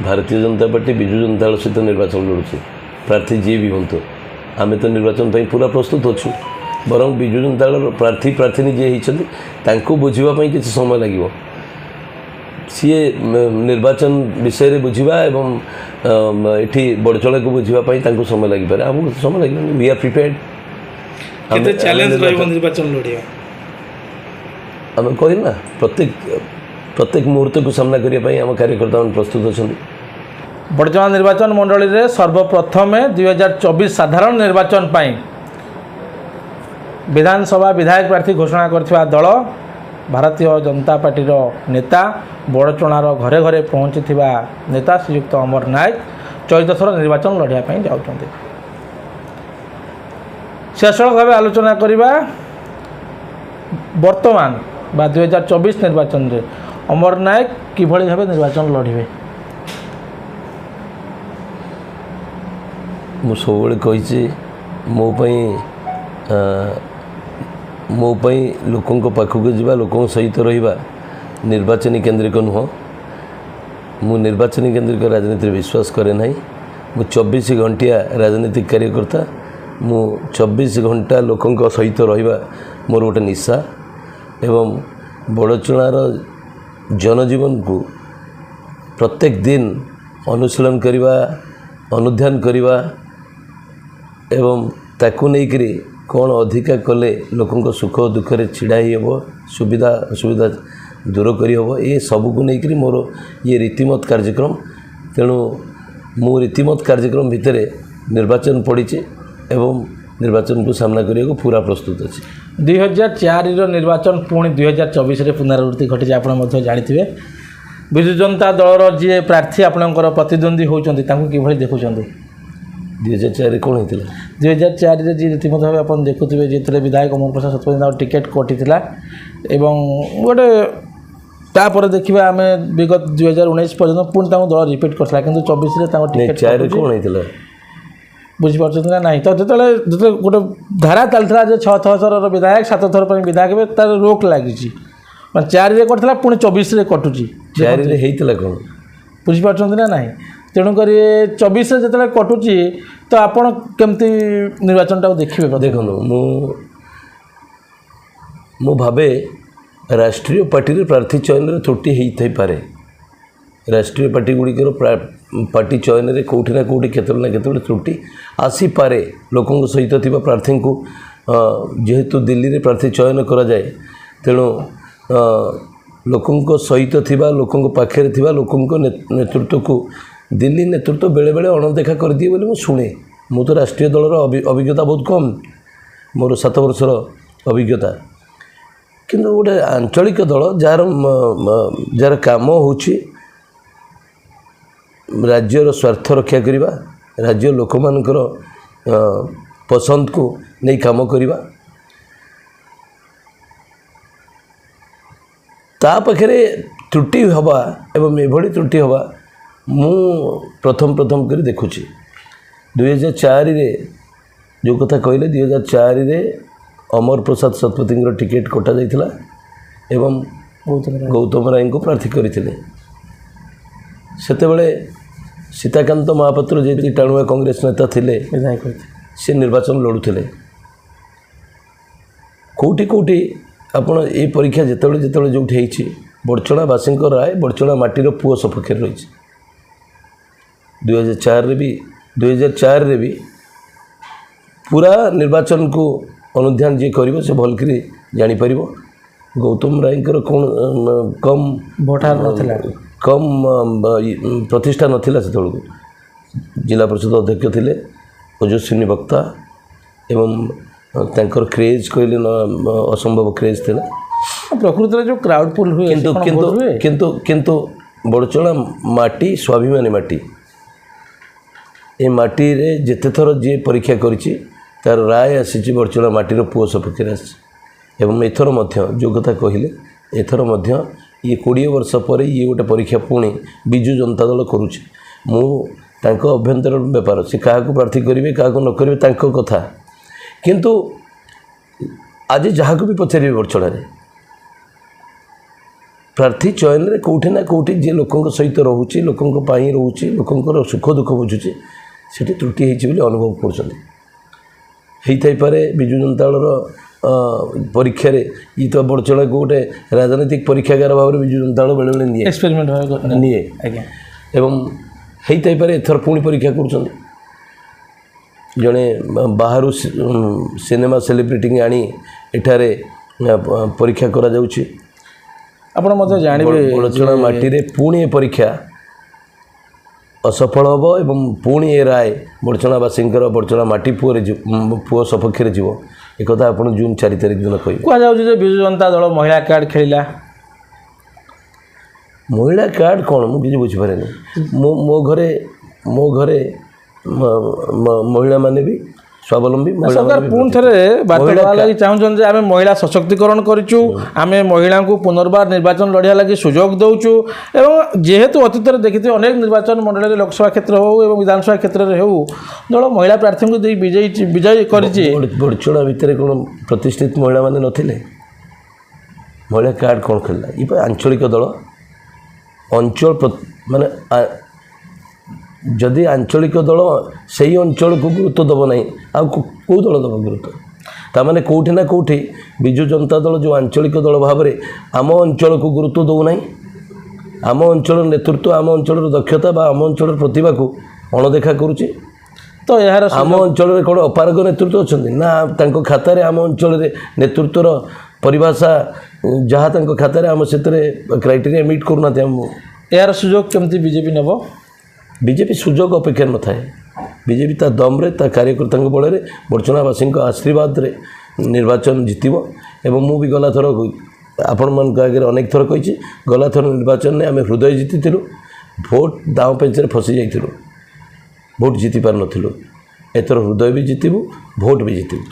Bharatiya Janata party Biju Janata Dal सहित निर्वाचन लड़ुचे प्रार्थी जी भी हूँ आम तो निर्वाचन पर पूरा प्रस्तुत अच्छु बर विजु जनता दल प्रार्थी प्रार्थी जी होती बुझापी किसी समय लगे सी निर्वाचन विषय बुझा एवं ये बड़चल को बुझापी समय लगे आमको समय लगे वी आर प्रिपेयर्ड चैलेंज निर्वाचन लड़िया आम कहना प्रत्येक मुहूर्त को सामना करने आम कार्यकर्ता प्रस्तुत अच्छा बड़चना निर्वाचन मंडली रे सर्वप्रथम 2024 साधारण निर्वाचन पाई विधानसभा विधायक प्रार्थी घोषणा करथिबा दल भारतीय जनता पार्टी नेता बड़चणार घरे घरे पहुँची नेता श्रीयुक्त अमर नायक चौथ थर निर्वाचन लड़ाई जाउछन्ते। शेषक भाव आलोचना करवा वर्तमान बा 2024 निर्वाचन रे अमर नायक किभଳି भाव निर्वाचन लड़िबे मु सब कही मोपाई लोकों पाखक जावा लोकों सहित रहा निर्वाचनी केन्द्रिक नुह मु निर्वाचनी केन्द्रिक राजनीति विश्वास करे ना मु 24 घंटिया राजनीतिक कार्यकर्ता मु 24 घंटा लोकों सहित रहा मोर गोटे निशा एवं बड़चणार जनजीवन को प्रत्येक दिन अनुशीलन करवा अनुध्यान करवा एवं ताकू नहीं कौन अधिका कले लोकों सुख दुखे छिड़ा हेब सुविधा असुविधा दूर करहब ये सबको नहीं मोर ये रीतिमत कार्यक्रम तेणु मु रीतिमत कार्यक्रम भितर निर्वाचन पड़ी एवं निर्वाचन को सामना करने को पूरा प्रस्तुत अच्छे 2004 निर्वाचन पुणी 2024 पुनरावृत्ति घटी आप जानते विजु जनता दलर जी प्रार्थी आपणकर प्रतिद्वंदी होती कि देखुं 2004 कौन होता 2004 जी रीतिमत भाव आप देखुए जितने विधायक अमर प्रसाद शतपथी टिकेट कटी एवं गोटे तापर देखा आम विगत 2019 पर्यटन पुणी दल रिपीट करता कि 24 टिकेट कौन होता बुझीपार ना ना तो जो गोटे धारा चलता जो 6 थर विधायक 7 थर पर विधायक तार रोक लगी 4 करता पुणी 24 कटुची 4 कौन बुझीपार ना ना तेणुक 24 जो कटुची तो आपण केमती निर्वाचन टाक देखिए देखो मु भावे राष्ट्रीय पार्टी प्रार्थी चयन में त्रुटि होता पारे राष्ट्रीय पार्टी गुड़िकर पार्टी चयन में कौटी ना कौटी केतने त्रुटि आसी पारे लोकों सहित थी प्रार्थी को जेहेतु दिल्ली में प्रार्थी चयन करा जाए तेणु लोकों सहित थी लोकों पाखे थी लोकों नेतृत्व को दिल्ली नेतृत्व बेले बेले अणदेखा कर दिए बोले शुणे मु तो राष्ट्रीय दलर अभिज्ञता बहुत कम मोर 7 वर्षर अभिज्ञता किंतु गोटे आंचलिक दल जार काम होची राज्यर स्वार्थ रक्षा करवा राज्य लोक मानकर पसंद को नहीं काम करवा ता पाखे त्रुटि हवा एवं एभली त्रुटि हवा मु प्रथम कर देखुची 2004 रे जो कथा कहले 2004 रे अमर प्रसाद शतपथी टिकेट कटा जाइथिला एवं गौतम राय को प्रार्थी करथिले सेते बेले सीताकांत महापात्र जे टाणुआ कांग्रेस नेता थिले से निर्वाचन लड़ुथिले कोठी कोठी आपण ए परीक्षा जेतबेले जोठी हेछि बड़चना बासी राय बड़चना माटीर पुओ सपक्ष रही 2004 रे भी पूरा निर्वाचन को अनुध्यान जी कर से भलकर जापर गौतम राय कौन कम भोटार नथिला कम प्रतिष्ठा नथिला से जिला परिषद अध्यक्ष थे ओजस्विनी वक्ता एवं तांकर क्रेज कहले असंभव क्रेज थे प्रकृति में जो क्राउड पुल हुए किंतु किंतु किंतु किंतु बड़चना माटी स्वाभिमानी माटी ए माटी रे जेते थर जी परीक्षा करिछि तार राय आसी बड़चना माटीर पुओ सपक्ष एवं एथर मध्य जो कथा कहले एथर मध्य ये 20 वर्ष पर ये गोटे परीक्षा पुणी विजु जनता दल करुचे मु तांको अभ्यंतर व्यापार से क्या प्रार्थी करेंगे क्या न करेंगे तांको कथा किंतु आज जहाँ को भी पचारे बड़चणारे ପ୍ରାର୍ଥୀ ଚୟନରେ କେଉଁଠି ନା କେଉଁଠି ଯିଏ ଲୋକଙ୍କ ସହିତ ରହୁଛି, ଲୋକଙ୍କ ପାଇଁ ରହୁଛି, ଲୋକଙ୍କର ସୁଖ ଦୁଃଖ ବୁଝୁଛି, ସେଠି ତ୍ରୁଟି ହେଇଛି ବୋଲି ଅନୁଭବ କରୁଛନ୍ତି। ହେଇଥାଇପାରେ ବିଜୁ ଜନତା ଦଳର ପରୀକ୍ଷାରେ ଇ ତ ବଡ଼ଚଣାକୁ ଗୋଟେ ରାଜନୈତିକ ପରୀକ୍ଷାଗାର ଭାବରେ ବିଜୁ ଜନତା ଦଳ ବେଳେବେଳେ ନିଏ ଏକ୍ସପେରିମେଣ୍ଟ ନିଏ ଆଜ୍ଞା। ଏବଂ ହେଇଥାଇପାରେ ଏଥର ପୁଣି ପରୀକ୍ଷା କରୁଛନ୍ତି। ଜଣେ ବାହାରୁ ସିନେମା ସେଲିବ୍ରିଟିଙ୍କି ଆଣି ଏଠାରେ ପରୀକ୍ଷା କରାଯାଉଛି। ଆପଣ ମଧ୍ୟ ଜାଣିବେ ବଡ଼ଚଣା ମାଟିରେ ପୁଣି ଏ ପରୀକ୍ଷା ଅସଫଳ ହେବ ଏବଂ ପୁଣି ଏ ରାୟ ବଡ଼ଚଣାବାସୀଙ୍କର ବଡ଼ଚଣା ମାଟି ପୁଅ ସପକ୍ଷରେ ଯିବ। ଏକଥା ଆପଣ ଜୁନ୍ 4 ତାରିଖ ଦିନ କହିବେ। କୁହାଯାଉଛି ଯେ ବିଜୁ ଜନତା ଦଳ ମହିଳା କାର୍ଡ଼ ଖେଳିଲା। ମହିଳା କାର୍ଡ଼ କ'ଣ ମୁଁ କିଛି ବୁଝିପାରେନି। ମୋ ଘରେ ମହିଳାମାନେ ବି ସ୍ୱାବଲମ୍ବୀ। ସରକାର ପୁଣି ଥରେ ବାର୍ତ୍ତା ଦେବା ଲାଗି ଚାହୁଁଛନ୍ତି ଯେ ଆମେ ମହିଳା ସଶକ୍ତିକରଣ କରିଛୁ, ଆମେ ମହିଳାଙ୍କୁ ପୁନର୍ବାର ନିର୍ବାଚନ ଲଢ଼ିବା ଲାଗି ସୁଯୋଗ ଦେଉଛୁ ଏବଂ ଯେହେତୁ ଅତୀତରେ ଦେଖିଥିବେ ଅନେକ ନିର୍ବାଚନ ମଣ୍ଡଳୀରେ ଲୋକସଭା କ୍ଷେତ୍ର ହେଉ ଏବଂ ବିଧାନସଭା କ୍ଷେତ୍ରରେ ହେଉ ଦଳ ମହିଳା ପ୍ରାର୍ଥୀଙ୍କୁ ଦେଇ ବିଜୟ କରିଛି। ବଡ଼ଚଣା ଭିତରେ କ'ଣ ପ୍ରତିଷ୍ଠିତ ମହିଳାମାନେ ନଥିଲେ? ମହିଳା କାର୍ଡ଼ କ'ଣ ଖେଳିଲା? ଏ ଆଞ୍ଚଳିକ ଦଳ ଅଞ୍ଚଳ ମାନେ ଯଦି ଆଞ୍ଚଳିକ ଦଳ ସେହି ଅଞ୍ଚଳକୁ ଗୁରୁତ୍ୱ ଦେବ ନାହିଁ ଆଉ କେଉଁ ଦଳ ଦେବ ଗୁରୁତ୍ୱ? ତାମାନେ କେଉଁଠି ନା କେଉଁଠି ବିଜୁ ଜନତା ଦଳ ଯେଉଁ ଆଞ୍ଚଳିକ ଦଳ ଭାବରେ ଆମ ଅଞ୍ଚଳକୁ ଗୁରୁତ୍ୱ ଦେଉନାହିଁ, ଆମ ଅଞ୍ଚଳର ନେତୃତ୍ୱ, ଆମ ଅଞ୍ଚଳର ଦକ୍ଷତା ବା ଆମ ଅଞ୍ଚଳର ପ୍ରତିଭାକୁ ଅଣଦେଖା କରୁଛି। ତ ଏହାର ଆମ ଅଞ୍ଚଳରେ କ'ଣ ଅପାରଗ ନେତୃତ୍ୱ ଅଛନ୍ତି? ନା ତାଙ୍କ ଖାତାରେ ଆମ ଅଞ୍ଚଳରେ ନେତୃତ୍ୱର ପରିଭାଷା ଯାହା ତାଙ୍କ ଖାତାରେ ଆମ ସେଥିରେ କ୍ରାଇଟେରିଆ ମିଟ୍ କରୁନାହାନ୍ତି। ଏହାର ସୁଯୋଗ କେମିତି ବିଜେପି ନେବ? ବିଜେପି ସୁଯୋଗ ଅପେକ୍ଷା ନଥାଏ। ବିଜେପି ତା ଦମରେ, ତା କାର୍ଯ୍ୟକର୍ତ୍ତାଙ୍କ ବଳରେ, ବଡ଼ଚଣାବାସୀଙ୍କ ଆଶୀର୍ବାଦରେ ନିର୍ବାଚନ ଜିତିବ। ଏବଂ ମୁଁ ବି ଗଲାଥର ଆପଣମାନଙ୍କ ଆଗରେ ଅନେକ ଥର କହିଛି, ଗଲାଥର ନିର୍ବାଚନରେ ଆମେ ହୃଦୟ ଜିତିଥିଲୁ, ଭୋଟ ଦାମ ପେଞ୍ଚରେ ଫସି ଯାଇଥିଲୁ, ଭୋଟ ଜିତି ପାରିନଥିଲୁ। ଏଥର ହୃଦୟ ବି ଜିତିବୁ, ଭୋଟ ବି ଜିତିବୁ।